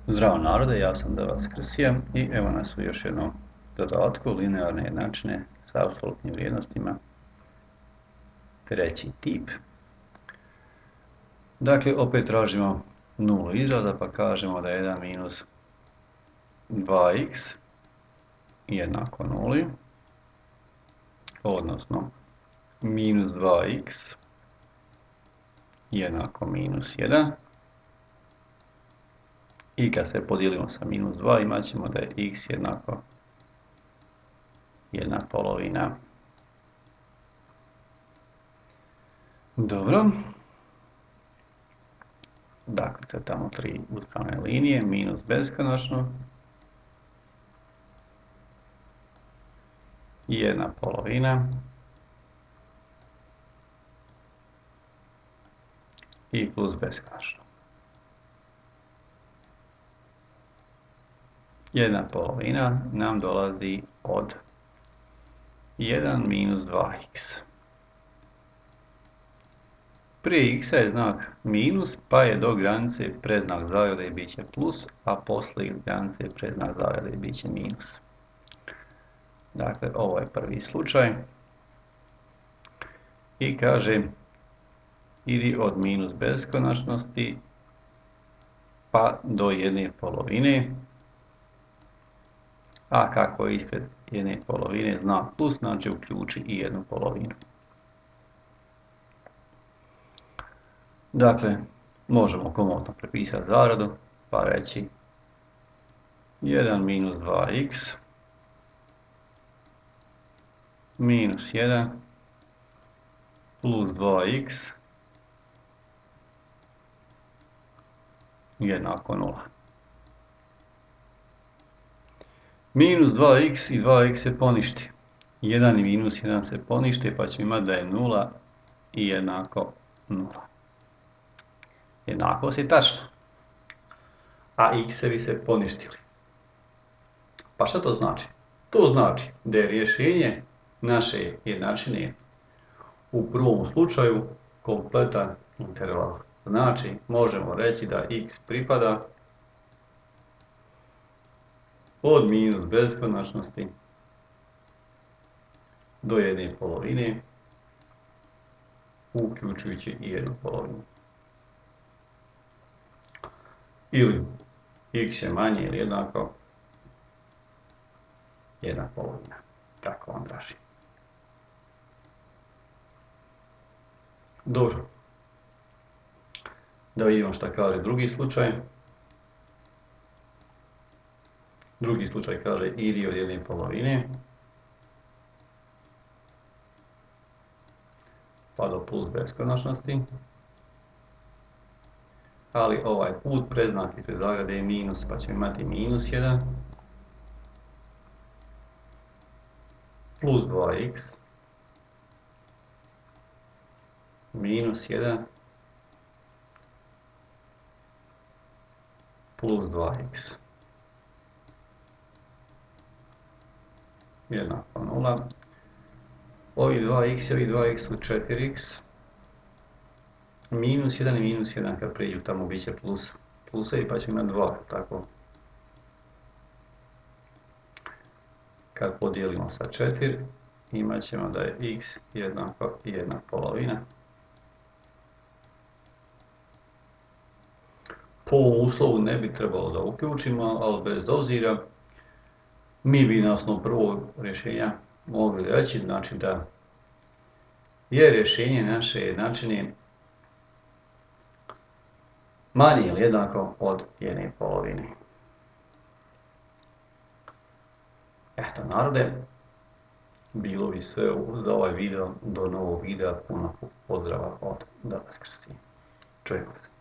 Zdravo narode, ja sam Davas Krsija i evo nas u još jednom zadatku linearne jednačine sa apsolutnim vrijednostima. Treći tip. Dakle, opet tražimo nulu izraza pa kažemo da je 1 minus 2x jednako nuli, odnosno minus 2x jednako minus 1. I kad se podijelimo sa minus 2 imat ćemo da je x jednako 1/2. Dobro. Dakle, crtamo 3 uspravne linije, minus beskonačno, 1/2 i plus beskonačno. 1/2 nam dolazi od 1 minus 2x. Prije x je znak minus, pa je do granice predznak zagrade i bit će plus, a poslije granice predznak zagrade i bit će minus. Dakle, ovo je prvi slučaj. I kaže, idi od minus beskonačnosti pa do 1/2. A kako je ispred 1/2 znak plus, znači uključi i 1/2. Dakle, možemo komotno prepisati zagradu, pa reći 1 minus 2x minus 1 plus 2x jednako 0. Minus 2x i 2x se poništi. 1 i minus 1 se poništi, pa ćemo imati da je 0 i jednako 0. Jednakost je tačna, a x-evi se poništili. Pa što to znači? To znači da je rješenje naše jednačine u prvom slučaju kompletan interval. Znači, možemo reći da x pripada od minus beskonačnosti do 1/2, uključujući i 1/2. Ili x je manje ili jednako 1/2. Tako vam draži. Dobro. Da vidimo šta kaže drugi slučaj. Drugi slučaj kaže idi od 1/2 pa do plus beskonačnosti. Ali ovaj put predznak ispred zagrade je minus, pa ćemo imati minus 1 plus 2x minus 1 plus 2x jednako 0. Ovi 2x i ovi 2x su 4x. Minus 1 i minus 1 kad prijeđu tamo bit će plusevi pa ćemo imati 2, tako. Kad podijelimo sa 4 imat ćemo da je x jednako 1/2. Po ovom uslovu ne bi trebalo da uključimo, ali bez obzira mi bi na osnovu prvog rješenja mogli reći, znači da je rješenje naše jednačine manje ili jednako od 1/2. Eto narode, bilo bi sve za ovaj video, do novog videa, puno pozdrava od Davas Krsija. Čujemo se.